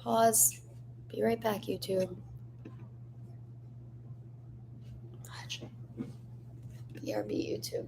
Pause. Be right back, YouTube. BRB YouTube.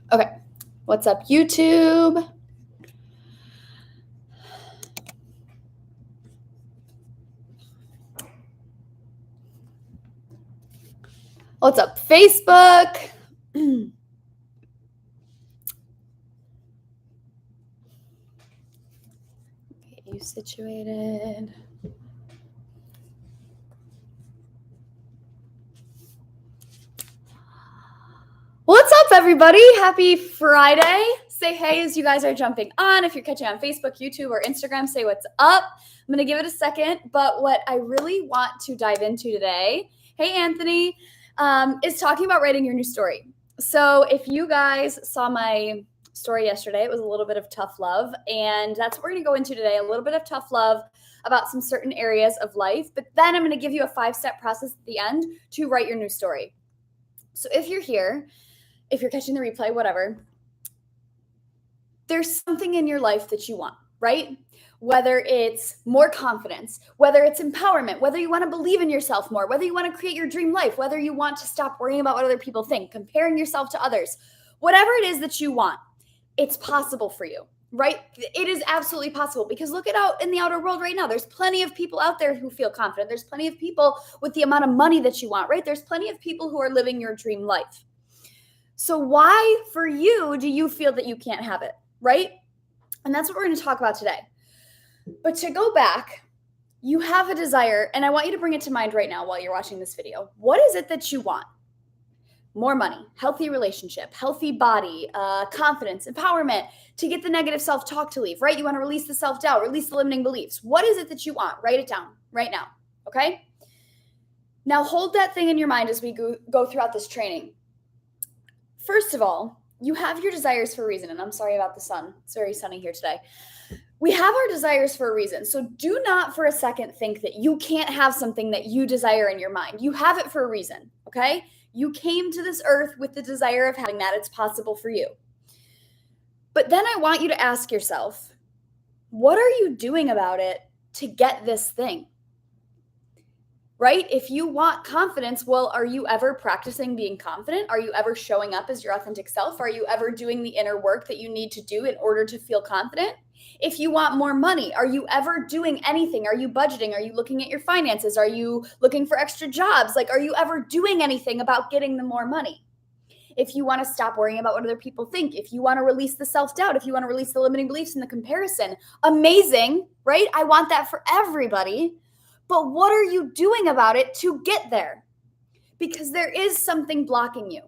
Okay, what's up, YouTube? What's up, Facebook? Get you situated. What's up, everybody? Happy Friday. Say hey as you guys are jumping on. If you're catching on Facebook, YouTube, or Instagram, say what's up. I'm going to give it a second, but what I really want to dive into today, hey, Anthony, is talking about writing your new story. So if you guys saw my story yesterday, it was a little bit of tough love, and that's what we're going to go into today, a little bit of tough love about some certain areas of life, but then I'm going to give you a 5-step process at the end to write your new story. So if you're here, if you're catching the replay, whatever, there's something in your life that you want, right? Whether it's more confidence, whether it's empowerment, whether you want to believe in yourself more, whether you want to create your dream life, whether you want to stop worrying about what other people think, comparing yourself to others, whatever it is that you want, it's possible for you, right? It is absolutely possible, because look at out in the outer world right now. There's plenty of people out there who feel confident. There's plenty of people with the amount of money that you want, right? There's plenty of people who are living your dream life. So why, for you, do you feel that you can't have it, right? And that's what we're going to talk about today. But to go back, you have a desire, and I want you to bring it to mind right now while you're watching this video. What is it that you want? More money, healthy relationship, healthy body, confidence, empowerment, to get the negative self-talk to leave, right? You want to release the self-doubt, release the limiting beliefs. What is it that you want? Write it down right now, okay? Now hold that thing in your mind as we go throughout this training. First of all, you have your desires for a reason. And I'm sorry about the sun. It's very sunny here today. We have our desires for a reason. So do not for a second think that you can't have something that you desire in your mind. You have it for a reason, okay? You came to this earth with the desire of having that. It's possible for you. But then I want you to ask yourself, what are you doing about it to get this thing? Right? If you want confidence, well, are you ever practicing being confident? Are you ever showing up as your authentic self? Are you ever doing the inner work that you need to do in order to feel confident? If you want more money, are you ever doing anything? Are you budgeting? Are you looking at your finances? Are you looking for extra jobs? Like, are you ever doing anything about getting the more money? If you want to stop worrying about what other people think, if you want to release the self-doubt, if you want to release the limiting beliefs and the comparison, amazing, right? I want that for everybody. But what are you doing about it to get there? Because there is something blocking you,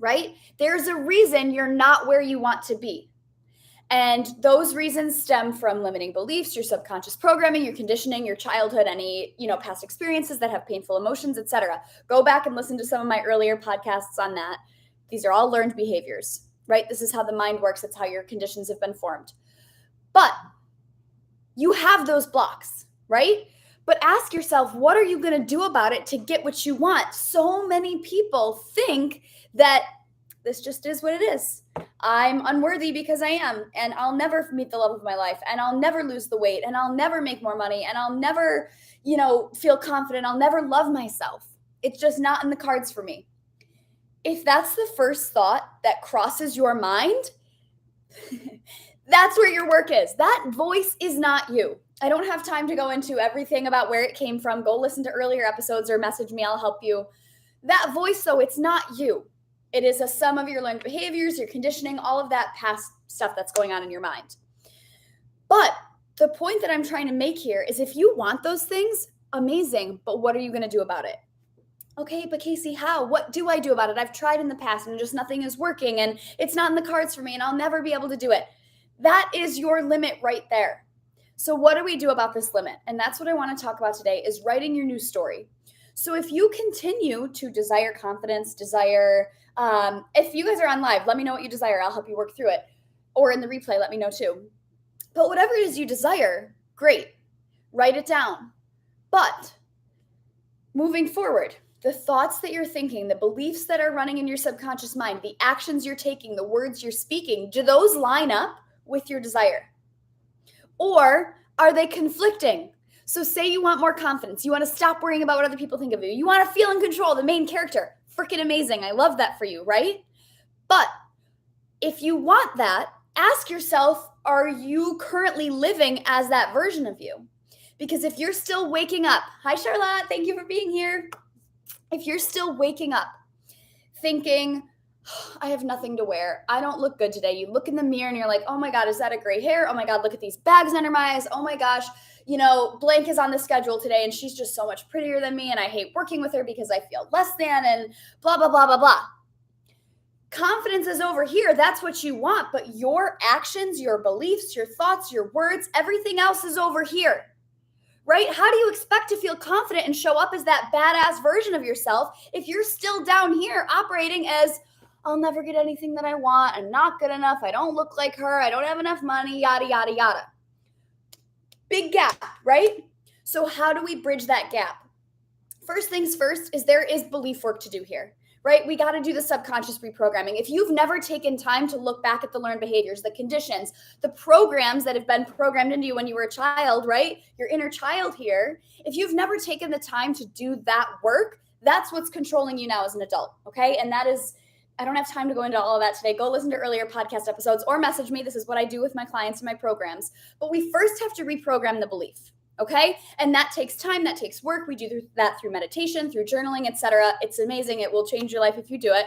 right? There's a reason you're not where you want to be. And those reasons stem from limiting beliefs, your subconscious programming, your conditioning, your childhood, any, past experiences that have painful emotions, etc. Go back and listen to some of my earlier podcasts on that. These are all learned behaviors, right? This is how the mind works. It's how your conditions have been formed. But you have those blocks, right? But ask yourself, what are you going to do about it to get what you want? So many people think that this just is what it is. I'm unworthy because I am, and I'll never meet the love of my life, and I'll never lose the weight, and I'll never make more money, and I'll never, feel confident. I'll never love myself. It's just not in the cards for me. If that's the first thought that crosses your mind, that's where your work is. That voice is not you. I don't have time to go into everything about where it came from. Go listen to earlier episodes or message me. I'll help you. That voice, though, it's not you. It is a sum of your learned behaviors, your conditioning, all of that past stuff that's going on in your mind. But the point that I'm trying to make here is if you want those things, amazing. But what are you going to do about it? Okay, but Casey, how? What do I do about it? I've tried in the past and just nothing is working and it's not in the cards for me and I'll never be able to do it. That is your limit right there. So what do we do about this limit? And that's what I want to talk about today is writing your new story. So if you continue to desire confidence, if you guys are on live, let me know what you desire. I'll help you work through it. Or in the replay, let me know too. But whatever it is you desire, great. Write it down. But moving forward, the thoughts that you're thinking, the beliefs that are running in your subconscious mind, the actions you're taking, the words you're speaking, do those line up with your desire? Or are they conflicting? So say you want more confidence. You want to stop worrying about what other people think of you. You want to feel in control, the main character. Freaking amazing. I love that for you, right? But if you want that, ask yourself, are you currently living as that version of you? Because if you're still waking up, hi Charlotte, thank you for being here. If you're still waking up thinking, I have nothing to wear, I don't look good today. You look in the mirror and you're like, oh my God, is that a gray hair? Oh my God, look at these bags under my eyes. Oh my gosh, blank is on the schedule today and she's just so much prettier than me and I hate working with her because I feel less than and blah, blah, blah, blah, blah. Confidence is over here. That's what you want. But your actions, your beliefs, your thoughts, your words, everything else is over here. Right? How do you expect to feel confident and show up as that badass version of yourself if you're still down here operating as, I'll never get anything that I want, I'm not good enough, I don't look like her, I don't have enough money, yada, yada, yada. Big gap, right? So how do we bridge that gap? First things first is there is belief work to do here. Right? We got to do the subconscious reprogramming. If you've never taken time to look back at the learned behaviors, the conditions, the programs that have been programmed into you when you were a child, right? Your inner child here. If you've never taken the time to do that work, that's what's controlling you now as an adult. Okay. And that is, I don't have time to go into all of that today. Go listen to earlier podcast episodes or message me. This is what I do with my clients in my programs. But we first have to reprogram the belief. Okay. And that takes time. That takes work. We do that through meditation, through journaling, etc. It's amazing. It will change your life if you do it.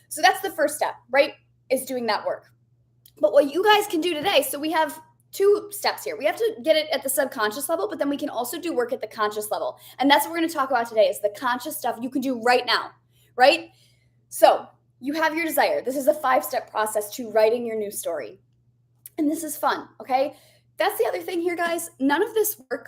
So that's the first step, right? Is doing that work. But what you guys can do today, so we have two steps here. We have to get it at the subconscious level, but then we can also do work at the conscious level. And that's what we're going to talk about today is the conscious stuff you can do right now, right? So you have your desire. This is a 5-step process to writing your new story. And this is fun. Okay. That's the other thing here, guys. None of this work,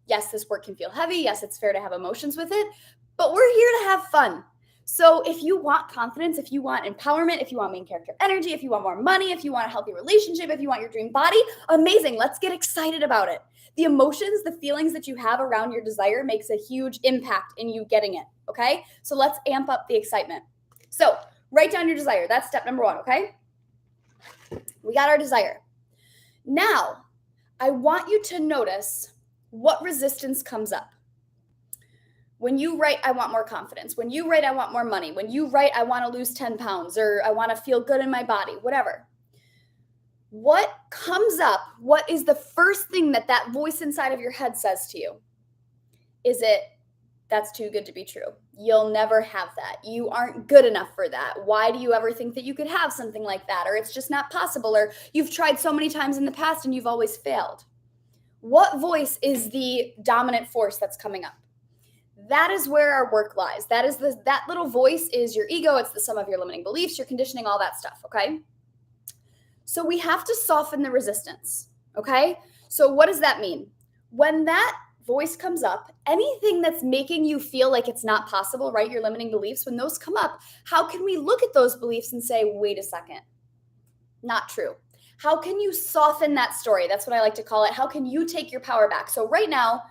yes, this work can feel heavy. Yes, it's fair to have emotions with it, but we're here to have fun. So if you want confidence, if you want empowerment, if you want main character energy, if you want more money, if you want a healthy relationship, if you want your dream body, amazing. Let's get excited about it. The emotions, the feelings that you have around your desire makes a huge impact in you getting it. Okay. So let's amp up the excitement. So write down your desire. That's step number 1. Okay. We got our desire. Now, I want you to notice what resistance comes up. When you write, I want more confidence. When you write, I want more money. When you write, I want to lose 10 pounds or I want to feel good in my body, whatever. What comes up? What is the first thing that voice inside of your head says to you? Is it, that's too good to be true? You'll never have that. You aren't good enough for that. Why do you ever think that you could have something like that? Or it's just not possible. Or you've tried so many times in the past and you've always failed. What voice is the dominant force that's coming up? That is where our work lies. That little voice is your ego. It's the sum of your limiting beliefs, your conditioning, all that stuff. Okay. So we have to soften the resistance. Okay. So what does that mean? When that voice comes up, anything that's making you feel like it's not possible, right? Your limiting beliefs, when those come up, how can we look at those beliefs and say, wait a second, not true. How can you soften that story? That's what I like to call it. How can you take your power back? So right now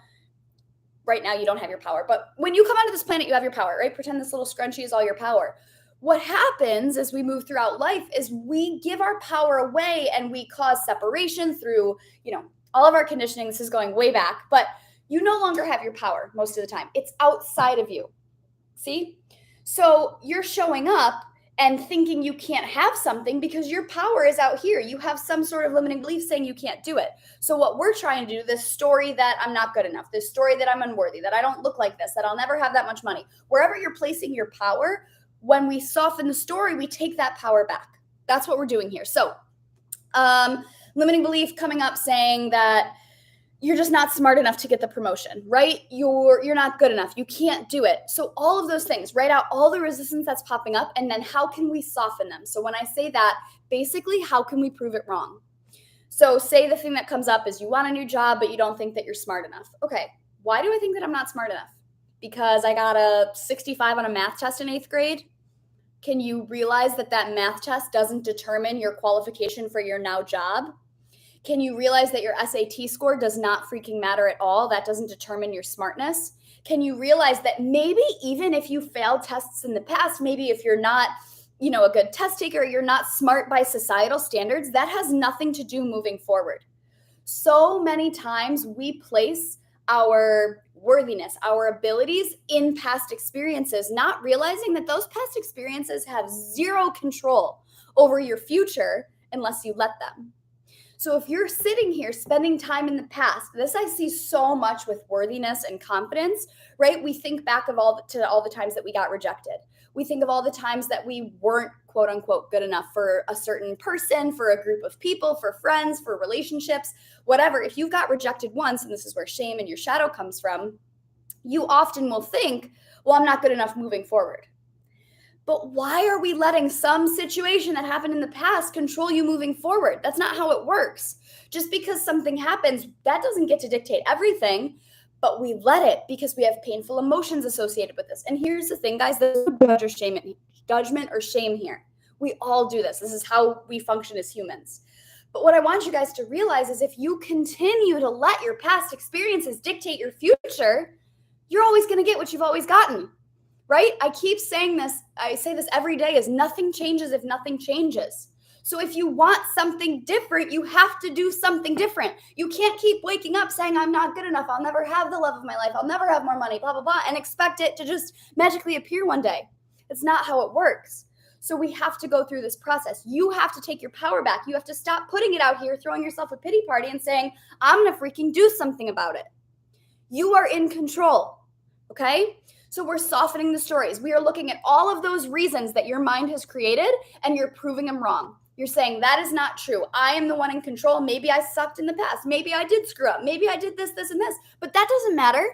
you don't have your power, but when you come onto this planet, you have your power, right? Pretend this little scrunchie is all your power. What happens as we move throughout life is we give our power away and we cause separation through, all of our conditioning. This is going way back, but you no longer have your power most of the time. It's outside of you. See? So you're showing up and thinking you can't have something because your power is out here. You have some sort of limiting belief saying you can't do it. So what we're trying to do, this story that I'm not good enough, this story that I'm unworthy, that I don't look like this, that I'll never have that much money, wherever you're placing your power, when we soften the story, we take that power back. That's what we're doing here. So limiting belief coming up saying that you're just not smart enough to get the promotion, right? You're not good enough. You can't do it. So all of those things, write out all the resistance that's popping up, and then how can we soften them? So when I say that, basically, how can we prove it wrong? So say the thing that comes up is you want a new job, but you don't think that you're smart enough. Okay, why do I think that I'm not smart enough? because I got a 65 on a math test in 8th grade, can you realize that that math test doesn't determine your qualification for your now job? Can you realize that your SAT score does not freaking matter at all? That doesn't determine your smartness. Can you realize that maybe even if you failed tests in the past, maybe if you're not, a good test taker, you're not smart by societal standards, that has nothing to do moving forward. So many times we place our worthiness, our abilities in past experiences, not realizing that those past experiences have zero control over your future unless you let them. So if you're sitting here spending time in the past, this I see so much with worthiness and confidence, right? We think back of all the times that we got rejected. We think of all the times that we weren't quote unquote good enough for a certain person, for a group of people, for friends, for relationships, whatever. If you've got rejected once, and this is where shame and your shadow comes from, you often will think, well, I'm not good enough moving forward. But why are we letting some situation that happened in the past control you moving forward? That's not how it works. Just because something happens, that doesn't get to dictate everything, but we let it because we have painful emotions associated with this. And here's the thing, guys, there's no judgment or shame here. We all do this. This is how we function as humans. But what I want you guys to realize is if you continue to let your past experiences dictate your future, you're always going to get what you've always gotten. Right? I keep saying this. I say this every day is nothing changes if nothing changes. So if you want something different, you have to do something different. You can't keep waking up saying, I'm not good enough. I'll never have the love of my life. I'll never have more money, blah, blah, blah, and expect it to just magically appear one day. It's not how it works. So we have to go through this process. You have to take your power back. You have to stop putting it out here, throwing yourself a pity party and saying, I'm going to freaking do something about it. You are in control. Okay? So we're softening the stories. We are looking at all of those reasons that your mind has created and you're proving them wrong. You're saying that is not true. I am the one in control. Maybe I sucked in the past. Maybe I did screw up. Maybe I did this, this, and this. But that doesn't matter.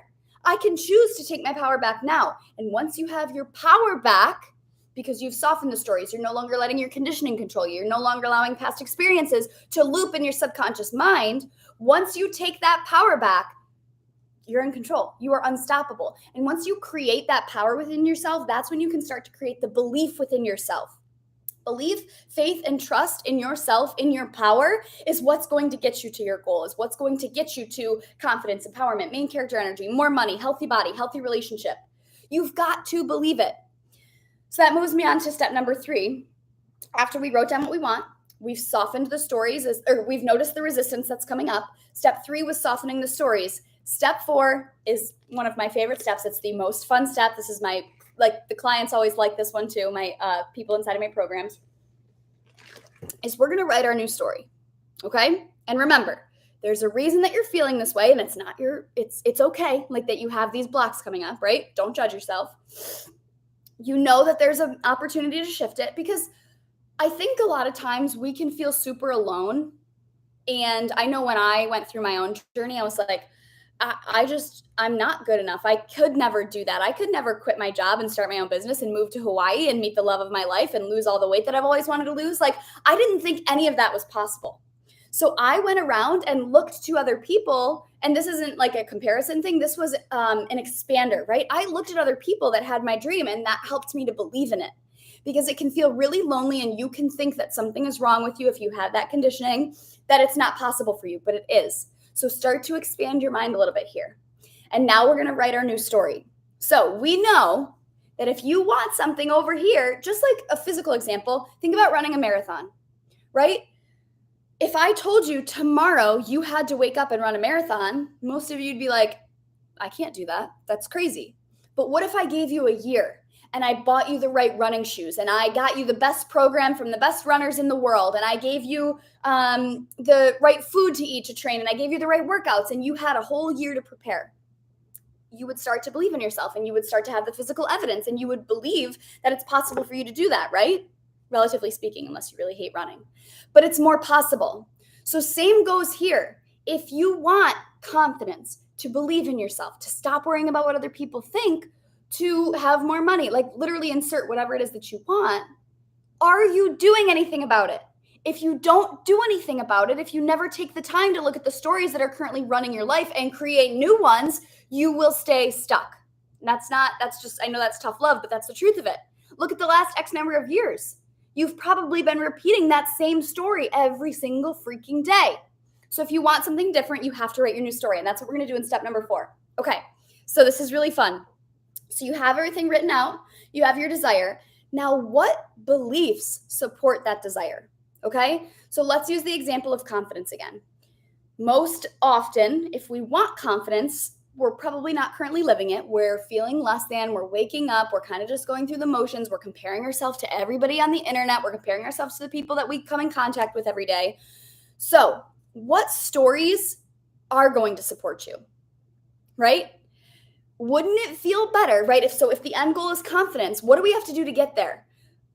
I can choose to take my power back now. And once you have your power back, because you've softened the stories, you're no longer letting your conditioning control you. You're no longer allowing past experiences to loop in your subconscious mind. Once you take that power back, you're in control. You are unstoppable. And once you create that power within yourself, that's when you can start to create the belief within yourself. Belief, faith, and trust in yourself, in your power, is what's going to get you to your goal, is what's going to get you to confidence, empowerment, main character energy, more money, healthy body, healthy relationship. You've got to believe it. So that moves me on to step number 3. After we wrote down what we want, we've softened the stories, or we've noticed the resistance that's coming up. Step 3 was softening the stories. Step 4 is one of my favorite steps. It's the most fun step. This is the clients always like this one too, my people inside of my programs, is we're going to write our new story. Okay? And remember, there's a reason that you're feeling this way, and it's okay, like that you have these blocks coming up, right? Don't judge yourself. You know that there's an opportunity to shift it, because I think a lot of times we can feel super alone. And I know when I went through my own journey, I was like, I'm not good enough. I could never do that. I could never quit my job and start my own business and move to Hawaii and meet the love of my life and lose all the weight that I've always wanted to lose. Like, I didn't think any of that was possible. So I went around and looked to other people, and this isn't like a comparison thing. This was an expander, right? I looked at other people that had my dream, and that helped me to believe in it, because it can feel really lonely, and you can think that something is wrong with you if you have that conditioning, that it's not possible for you, but it is. So start to expand your mind a little bit here. And now we're going to write our new story. So we know that if you want something over here, just like a physical example, think about running a marathon, right? If I told you tomorrow you had to wake up and run a marathon, most of you would be like, I can't do that. That's crazy. But what if I gave you a year and I bought you the right running shoes and I got you the best program from the best runners in the world and I gave you the right food to eat to train and I gave you the right workouts and you had a whole year to prepare? You would start to believe in yourself and you would start to have the physical evidence and you would believe that it's possible for you to do that, right? Relatively speaking, unless you really hate running. But it's more possible. So same goes here. If you want confidence, to believe in yourself, to stop worrying about what other people think, to have more money, like literally insert whatever it is that you want, are you doing anything about it? If you don't do anything about it, if you never take the time to look at the stories that are currently running your life and create new ones, you will stay stuck. That's just, I know that's tough love, but that's the truth of it. Look at the last X number of years. You've probably been repeating that same story every single freaking day. So if you want something different, you have to write your new story. And that's what we're going to do in step number 4. Okay. So this is really fun. So you have everything written out. You have your desire. Now, what beliefs support that desire? Okay. So let's use the example of confidence again. Most often, if we want confidence, we're probably not currently living it. We're feeling less than, we're waking up, we're kind of just going through the motions. We're comparing ourselves to everybody on the internet. We're comparing ourselves to the people that we come in contact with every day. So what stories are going to support you, right? Wouldn't it feel better, right? If the end goal is confidence, what do we have to do to get there?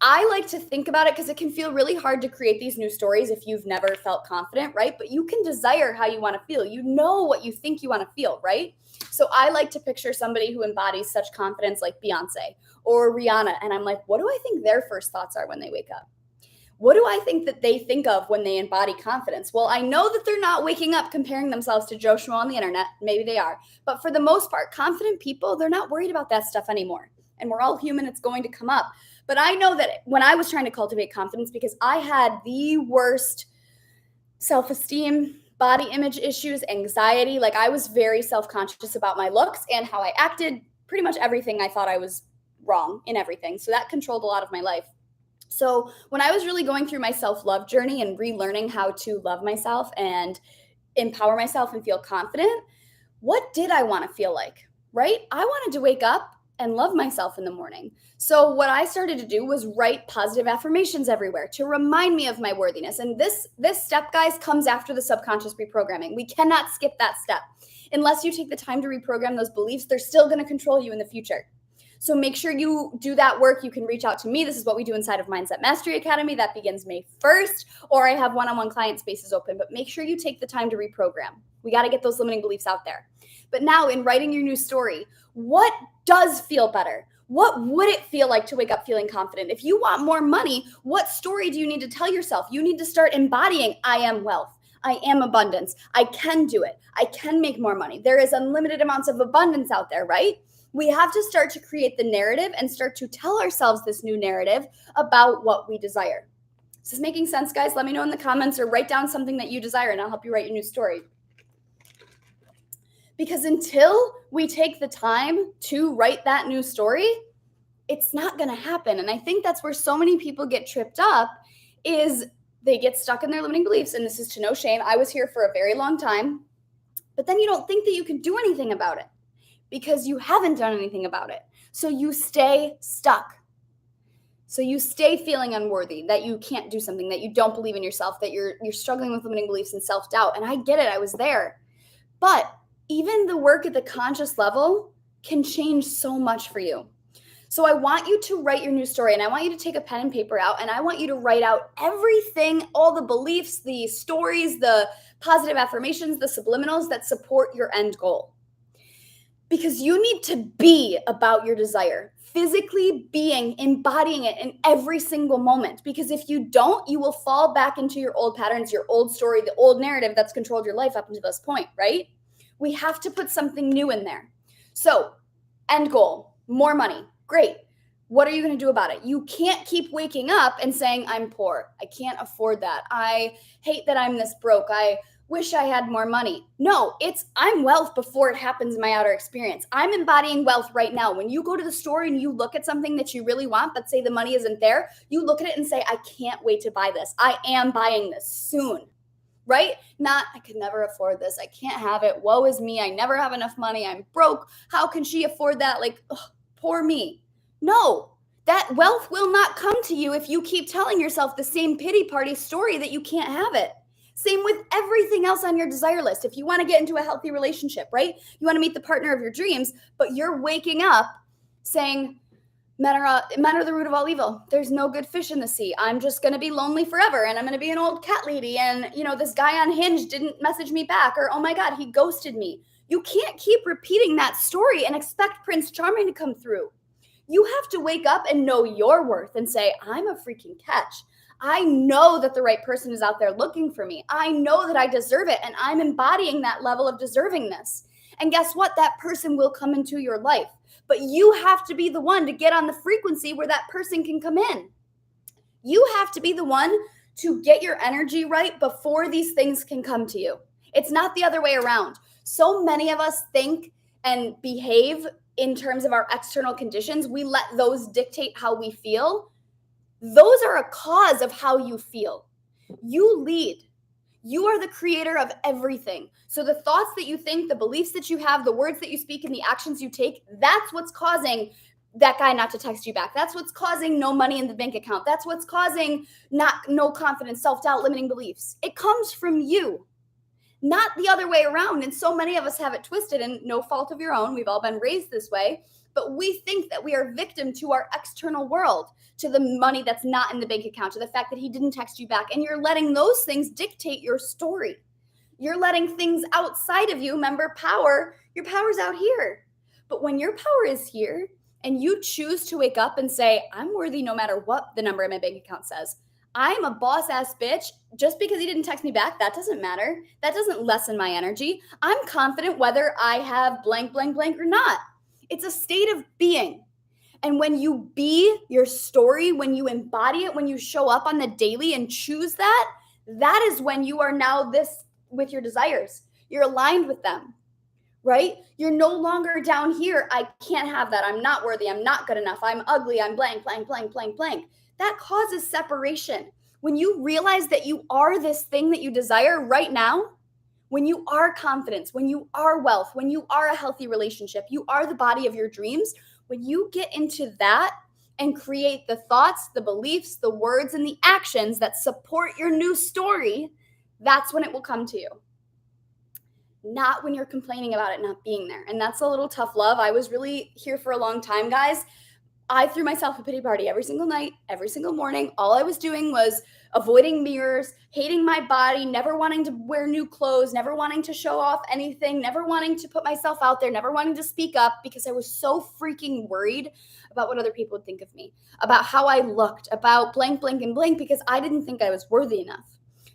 I like to think about it because it can feel really hard to create these new stories if you've never felt confident, right? But you can desire how you want to feel. You know what you think you want to feel, right? So I like to picture somebody who embodies such confidence like Beyonce or Rihanna. And I'm like, what do I think their first thoughts are when they wake up? What do I think that they think of when they embody confidence? Well, I know that they're not waking up comparing themselves to Joe Schmo on the internet. Maybe they are. But for the most part, confident people, they're not worried about that stuff anymore. And we're all human. It's going to come up. But I know that when I was trying to cultivate confidence, because I had the worst self-esteem, body image issues, anxiety, like I was very self-conscious about my looks and how I acted, pretty much everything. I thought I was wrong in everything. So that controlled a lot of my life. So when I was really going through my self-love journey and relearning how to love myself and empower myself and feel confident, what did I want to feel like, right? I wanted to wake up and love myself in the morning. So what I started to do was write positive affirmations everywhere to remind me of my worthiness. And this step, guys, comes after the subconscious reprogramming. We cannot skip that step. Unless you take the time to reprogram those beliefs, they're still going to control you in the future. So make sure you do that work. You can reach out to me. This is what we do inside of Mindset Mastery Academy. That begins May 1st, or I have one-on-one client spaces open. But make sure you take the time to reprogram. We got to get those limiting beliefs out there. But now in writing your new story, what does feel better? What would it feel like to wake up feeling confident? If you want more money, what story do you need to tell yourself? You need to start embodying, I am wealth. I am abundance. I can do it. I can make more money. There is unlimited amounts of abundance out there, right? We have to start to create the narrative and start to tell ourselves this new narrative about what we desire. Is this making sense, guys? Let me know in the comments or write down something that you desire and I'll help you write your new story. Because until we take the time to write that new story, it's not going to happen. And I think that's where so many people get tripped up is they get stuck in their limiting beliefs. And this is to no shame. I was here for a very long time, but then you don't think that you can do anything about it because you haven't done anything about it. So you stay stuck. So you stay feeling unworthy, that you can't do something, that you don't believe in yourself, that you're struggling with limiting beliefs and self-doubt. And I get it. I was there. But even the work at the conscious level can change so much for you. So I want you to write your new story and I want you to take a pen and paper out and I want you to write out everything, all the beliefs, the stories, the positive affirmations, the subliminals that support your end goal. Because you need to be about your desire, physically being, embodying it in every single moment. Because if you don't, you will fall back into your old patterns, your old story, the old narrative that's controlled your life up until this point, right? We have to put something new in there. So, end goal, more money. Great. What are you going to do about it? You can't keep waking up and saying, I'm poor. I can't afford that. I hate that I'm this broke. I wish I had more money. No, it's I'm wealth before it happens in my outer experience. I'm embodying wealth right now. When you go to the store and you look at something that you really want, but say the money isn't there, you look at it and say, I can't wait to buy this. I am buying this soon. Right? Not, I could never afford this. I can't have it. Woe is me. I never have enough money. I'm broke. How can she afford that? Like, ugh, poor me. No, that wealth will not come to you if you keep telling yourself the same pity party story that you can't have it. Same with everything else on your desire list. If you want to get into a healthy relationship, right? You want to meet the partner of your dreams, but you're waking up saying, men are the root of all evil. There's no good fish in the sea. I'm just going to be lonely forever and I'm going to be an old cat lady. And, this guy on Hinge didn't message me back or, oh my God, he ghosted me. You can't keep repeating that story and expect Prince Charming to come through. You have to wake up and know your worth and say, I'm a freaking catch. I know that the right person is out there looking for me. I know that I deserve it. And I'm embodying that level of deservingness. And guess what? That person will come into your life. but you have to be the one to get on the frequency where that person can come in. You have to be the one to get your energy right before these things can come to you. It's not the other way around. So many of us think and behave in terms of our external conditions. We let those dictate how we feel. Those are a cause of how you feel. You lead. You are the creator of everything. So the thoughts that you think, the beliefs that you have, the words that you speak, and the actions you take, that's what's causing that guy not to text you back. That's what's causing no money in the bank account. That's what's causing no confidence, self-doubt, limiting beliefs. It comes from you, not the other way around. And so many of us have it twisted, and no fault of your own. We've all been raised this way. But we think that we are victim to our external world, to the money that's not in the bank account, to the fact that he didn't text you back. And you're letting those things dictate your story. You're letting things outside of you. Remember, power, your power's out here. But when your power is here and you choose to wake up and say, I'm worthy no matter what the number in my bank account says. I'm a boss ass bitch. Just because he didn't text me back, that doesn't matter. That doesn't lessen my energy. I'm confident whether I have blank, blank, blank or not. It's a state of being. And when you be your story, when you embody it, when you show up on the daily and choose that, that is when you are now this with your desires. You're aligned with them, right? You're no longer down here. I can't have that. I'm not worthy. I'm not good enough. I'm ugly. I'm blank, blank, blank, blank, blank. That causes separation. When you realize that you are this thing that you desire right now, when you are confidence, when you are wealth, when you are a healthy relationship, you are the body of your dreams. When you get into that and create the thoughts, the beliefs, the words, and the actions that support your new story, that's when it will come to you. Not when you're complaining about it not being there. And that's a little tough love. I was really here for a long time, guys. I threw myself a pity party every single night, every single morning. All I was doing was avoiding mirrors, hating my body, never wanting to wear new clothes, never wanting to show off anything, never wanting to put myself out there, never wanting to speak up because I was so freaking worried about what other people would think of me, about how I looked, about blank, blank, and blank, because I didn't think I was worthy enough.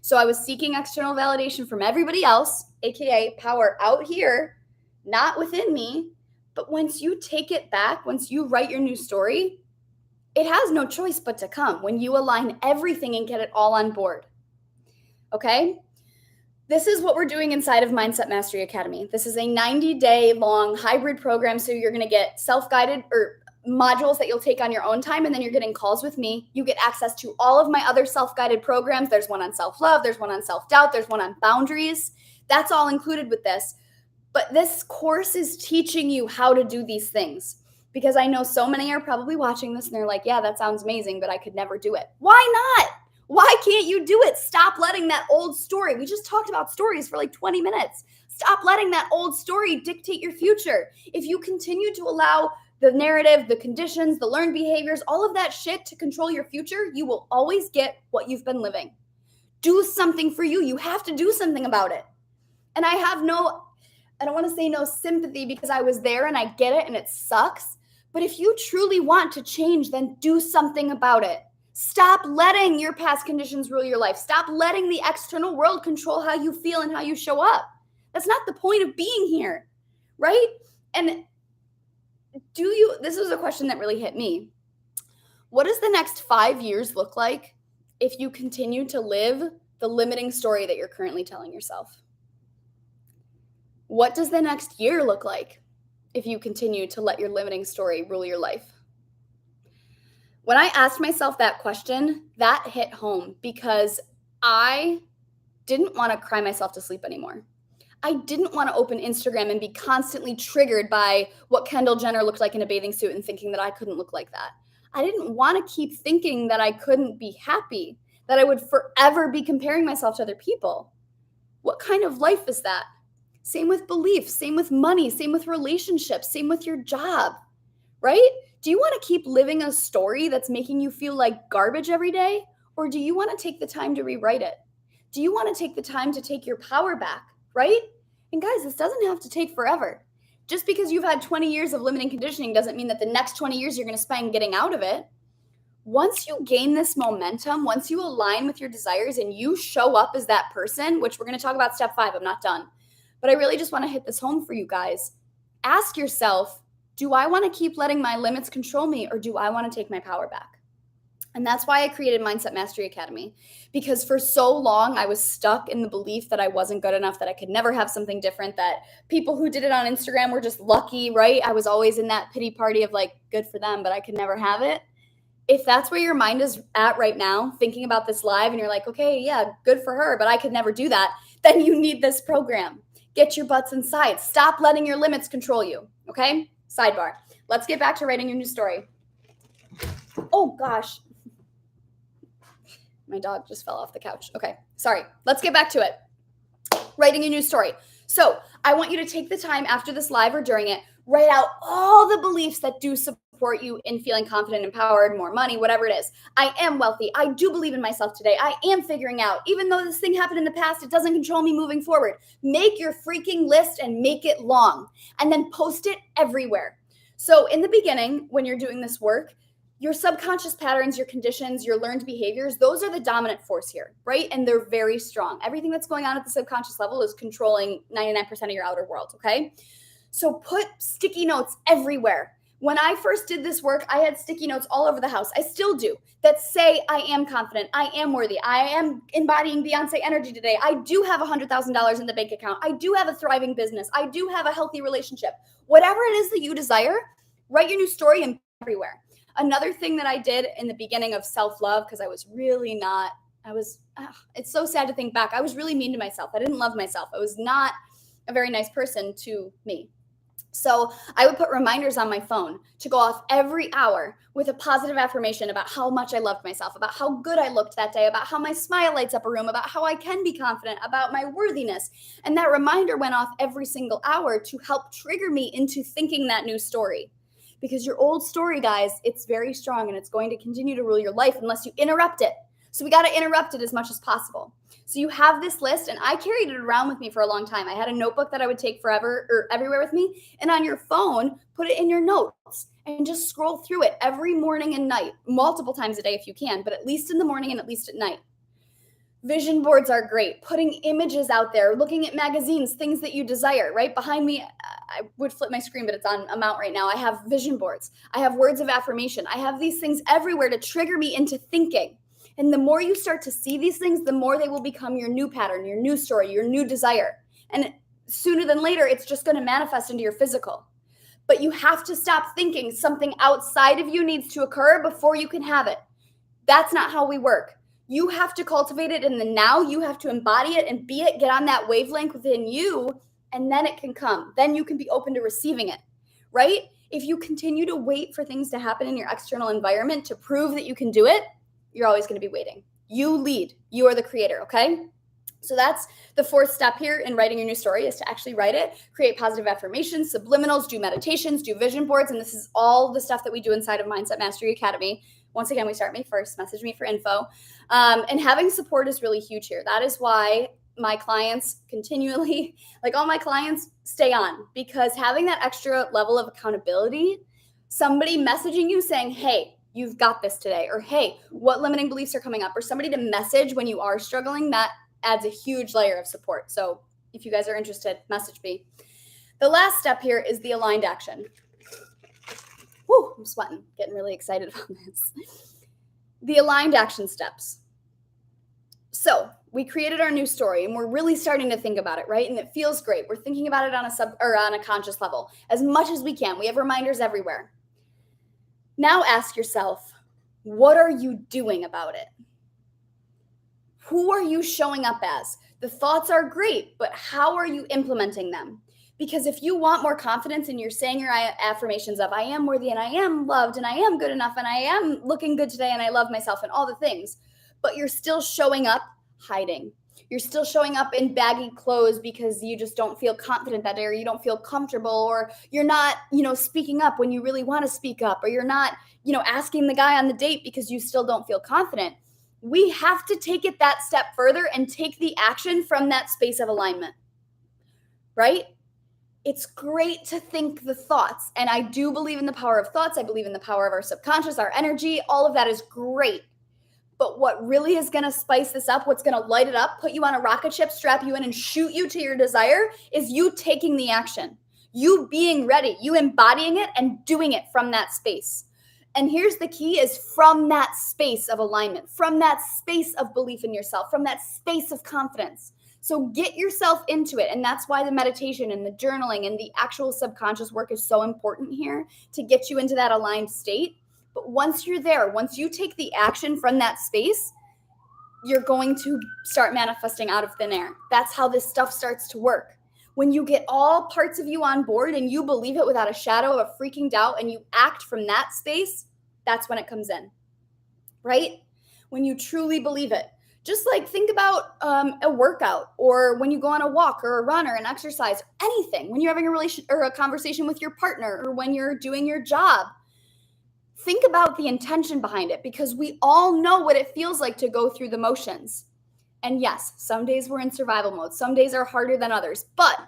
So I was seeking external validation from everybody else, aka power out here, not within me. But once you take it back, once you write your new story, it has no choice but to come when you align everything and get it all on board. Okay? This is what we're doing inside of Mindset Mastery Academy. This is a 90-day long hybrid program. So you're going to get self-guided or modules that you'll take on your own time, and then you're getting calls with me. You get access to all of my other self-guided programs. There's one on self-love. There's one on self-doubt. There's one on boundaries. That's all included with this. But this course is teaching you how to do these things, because I know so many are probably watching this and they're like, yeah, that sounds amazing, but I could never do it. Why not? Why can't you do it? Stop letting that old story. We just talked about stories for like 20 minutes. Stop letting that old story dictate your future. If you continue to allow the narrative, the conditions, the learned behaviors, all of that shit to control your future, you will always get what you've been living. Do something for you. You have to do something about it. And I don't want to say no sympathy, because I was there and I get it and it sucks. But if you truly want to change, then do something about it. Stop letting your past conditions rule your life. Stop letting the external world control how you feel and how you show up. That's not the point of being here, right? And this was a question that really hit me. What does the next 5 years look like if you continue to live the limiting story that you're currently telling yourself? What does the next year look like if you continue to let your limiting story rule your life? When I asked myself that question, that hit home, because I didn't want to cry myself to sleep anymore. I didn't want to open Instagram and be constantly triggered by what Kendall Jenner looked like in a bathing suit and thinking that I couldn't look like that. I didn't want to keep thinking that I couldn't be happy, that I would forever be comparing myself to other people. What kind of life is that? Same with beliefs, same with money, same with relationships, same with your job, right? Do you want to keep living a story that's making you feel like garbage every day? Or do you want to take the time to rewrite it? Do you want to take the time to take your power back, right? And guys, this doesn't have to take forever. Just because you've had 20 years of limiting conditioning doesn't mean that the next 20 years you're going to spend getting out of it. Once you gain this momentum, once you align with your desires and you show up as that person, which we're going to talk about step 5, I'm not done. But I really just want to hit this home for you guys. Ask yourself, Do I want to keep letting my limits control me, or do I want to take my power back? And that's why I created Mindset Mastery Academy, because for so long I was stuck in the belief that I wasn't good enough, that I could never have something different, that people who did it on Instagram were just lucky, right? I was always in that pity party of like, good for them, but I could never have it. If that's where your mind is at right now, thinking about this live, and you're like, okay, yeah, good for her, but I could never do that, then you need this program. Get your butts inside. Stop letting your limits control you, okay? Sidebar. Let's get back to writing your new story. Oh, gosh. My dog just fell off the couch. Okay, sorry. Let's get back to it. Writing a new story. So I want you to take the time after this live or during it, write out all the beliefs that do support you in feeling confident, empowered, more money, whatever it is. I am wealthy. I do believe in myself today. I am figuring out. Even though this thing happened in the past, it doesn't control me moving forward. Make your freaking list and make it long, and then post it everywhere. So in the beginning, when you're doing this work, your subconscious patterns, your conditions, your learned behaviors, those are the dominant force here, right? And they're very strong. Everything that's going on at the subconscious level is controlling 99% of your outer world, okay? So put sticky notes everywhere. When I first did this work, I had sticky notes all over the house. I still do, that say I am confident, I am worthy, I am embodying Beyonce energy today. I do have $100,000 in the bank account. I do have a thriving business. I do have a healthy relationship. Whatever it is that you desire, write your new story and everywhere. Another thing that I did in the beginning of self-love, because I was really not, it's so sad to think back. I was really mean to myself. I didn't love myself. I was not a very nice person to me. So I would put reminders on my phone to go off every hour with a positive affirmation about how much I loved myself, about how good I looked that day, about how my smile lights up a room, about how I can be confident, about my worthiness. And that reminder went off every single hour to help trigger me into thinking that new story. Because your old story, guys, it's very strong and it's going to continue to rule your life unless you interrupt it. So we got to interrupt it as much as possible. So you have this list, and I carried it around with me for a long time. I had a notebook that I would take forever or everywhere with me. And on your phone, put it in your notes and just scroll through it every morning and night, multiple times a day if you can, but at least in the morning and at least at night. Vision boards are great. Putting images out there, looking at magazines, things that you desire, right? Behind me, I would flip my screen, but it's on a mount right now. I have vision boards. I have words of affirmation. I have these things everywhere to trigger me into thinking. And the more you start to see these things, the more they will become your new pattern, your new story, your new desire. And sooner than later, it's just going to manifest into your physical. But you have to stop thinking something outside of you needs to occur before you can have it. That's not how we work. You have to cultivate it in the now. You have to embody it and be it, get on that wavelength within you, and then it can come. Then you can be open to receiving it, right? If you continue to wait for things to happen in your external environment to prove that you can do it, you're always going to be waiting. You lead. You are the creator, okay? So that's the fourth step here in writing your new story, is to actually write it, create positive affirmations, subliminals, do meditations, do vision boards, and this is all the stuff that we do inside of Mindset Mastery Academy. Once again, we start May 1st, message me for info. And having support is really huge here. That is why my clients continually, like all my clients, stay on, because having that extra level of accountability, somebody messaging you saying, hey, you've got this today, or hey, what limiting beliefs are coming up, or somebody to message when you are struggling, that adds a huge layer of support. So if you guys are interested, message me. The last step here is the aligned action. Whew, I'm sweating, getting really excited about this. The aligned action steps. So we created our new story and we're really starting to think about it, right? And it feels great. We're thinking about it on a conscious level as much as we can. We have reminders everywhere. Now ask yourself, what are you doing about it? Who are you showing up as? The thoughts are great, but how are you implementing them? Because if you want more confidence and you're saying your affirmations of I am worthy and I am loved and I am good enough and I am looking good today and I love myself and all the things, but you're still showing up hiding. You're still showing up in baggy clothes because you just don't feel confident that day, or you don't feel comfortable, or you're not, speaking up when you really want to speak up, or you're not, asking the guy on the date because you still don't feel confident. We have to take it that step further and take the action from that space of alignment, right? It's great to think the thoughts, and I do believe in the power of thoughts. I believe in the power of our subconscious, our energy. All of that is great. But what really is going to spice this up, what's going to light it up, put you on a rocket ship, strap you in, and shoot you to your desire, is you taking the action. You being ready, you embodying it and doing it from that space. And here's the key is from that space of alignment, from that space of belief in yourself, from that space of confidence. So get yourself into it. And that's why the meditation and the journaling and the actual subconscious work is so important here to get you into that aligned state. But once you're there, once you take the action from that space, you're going to start manifesting out of thin air. That's how this stuff starts to work. When you get all parts of you on board and you believe it without a shadow of a freaking doubt and you act from that space, that's when it comes in, right? When you truly believe it. Just like think about a workout or when you go on a walk or a run or an exercise, anything, when you're having a relation or a conversation with your partner or when you're doing your job. Think about the intention behind it because we all know what it feels like to go through the motions. And yes, some days we're in survival mode. Some days are harder than others, but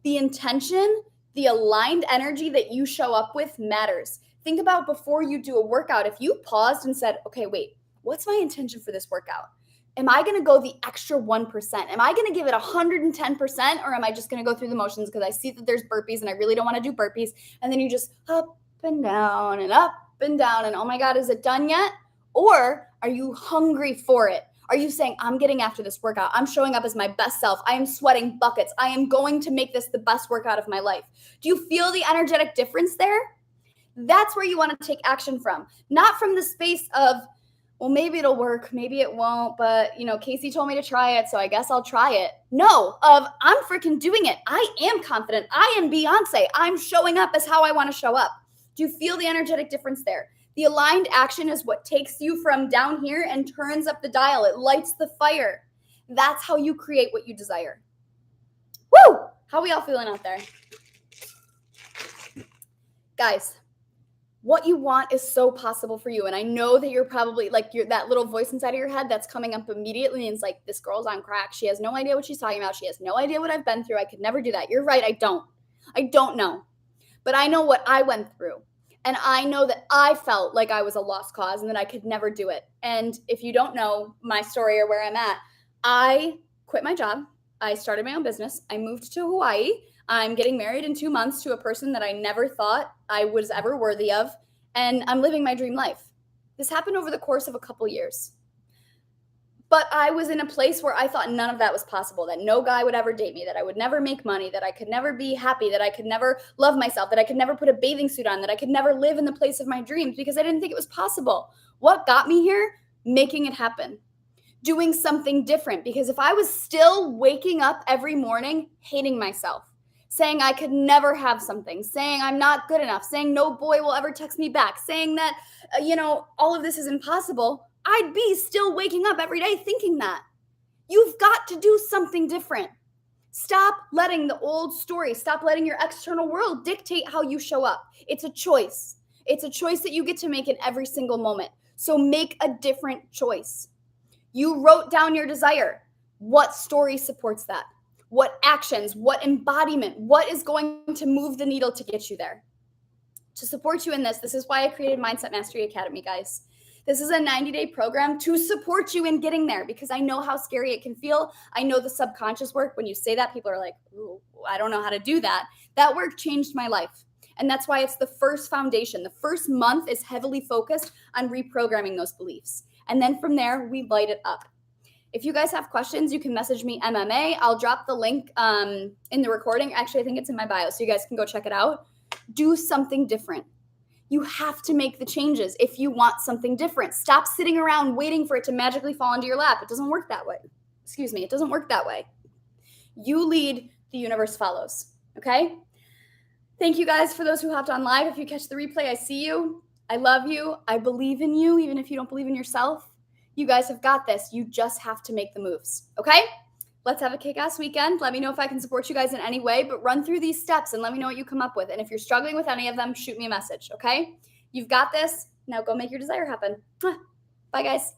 the intention, the aligned energy that you show up with matters. Think about before you do a workout, if you paused and said, okay, wait, what's my intention for this workout? Am I going to go the extra 1%? Am I going to give it 110% or am I just going to go through the motions because I see that there's burpees and I really don't want to do burpees? And then you just up and down and up and down and oh my God, is it done yet? Or are you hungry for it? Are you saying, I'm getting after this workout. I'm showing up as my best self. I am sweating buckets. I am going to make this the best workout of my life. Do you feel the energetic difference there? That's where you want to take action from, not from the space of, well, maybe it'll work, maybe it won't, but Casey told me to try it, so I guess I'll try it. No, I'm freaking doing it. I am confident. I am Beyonce. I'm showing up as how I want to show up. Do you feel the energetic difference there? The aligned action is what takes you from down here and turns up the dial. It lights the fire. That's how you create what you desire. Woo! How are we all feeling out there? Guys, what you want is so possible for you. And I know that you're probably that little voice inside of your head that's coming up immediately and it's like, this girl's on crack. She has no idea what she's talking about. She has no idea what I've been through. I could never do that. You're right. I don't know. But I know what I went through. And I know that I felt like I was a lost cause and that I could never do it. And if you don't know my story or where I'm at, I quit my job. I started my own business. I moved to Hawaii. I'm getting married in 2 months to a person that I never thought I was ever worthy of. And I'm living my dream life. This happened over the course of a couple years. But I was in a place where I thought none of that was possible, that no guy would ever date me, that I would never make money, that I could never be happy, that I could never love myself, that I could never put a bathing suit on, that I could never live in the place of my dreams because I didn't think it was possible. What got me here? Making it happen. Doing something different. Because if I was still waking up every morning hating myself, saying I could never have something, saying I'm not good enough, saying no boy will ever text me back, saying that, all of this is impossible, I'd be still waking up every day thinking that. You've got to do something different. Stop letting the old story, stop letting your external world dictate how you show up. It's a choice. It's a choice that you get to make in every single moment. So make a different choice. You wrote down your desire. What story supports that? What actions, what embodiment, what is going to move the needle to get you there? To support you in this is why I created Mindset Mastery Academy, guys. This is a 90-day program to support you in getting there because I know how scary it can feel. I know the subconscious work. When you say that, people are like, ooh, I don't know how to do that. That work changed my life. And that's why it's the first foundation. The first month is heavily focused on reprogramming those beliefs. And then from there, we light it up. If you guys have questions, you can message me MMA. I'll drop the link in the recording. Actually, I think it's in my bio, so you guys can go check it out. Do something different. You have to make the changes if you want something different. Stop sitting around waiting for it to magically fall into your lap. It doesn't work that way. It doesn't work that way. You lead, the universe follows, okay? Thank you guys for those who hopped on live. If you catch the replay, I see you. I love you. I believe in you, even if you don't believe in yourself. You guys have got this. You just have to make the moves, okay? Let's have a kick-ass weekend. Let me know if I can support you guys in any way, but run through these steps and let me know what you come up with. And if you're struggling with any of them, shoot me a message, okay? You've got this. Now go make your desire happen. Bye, guys.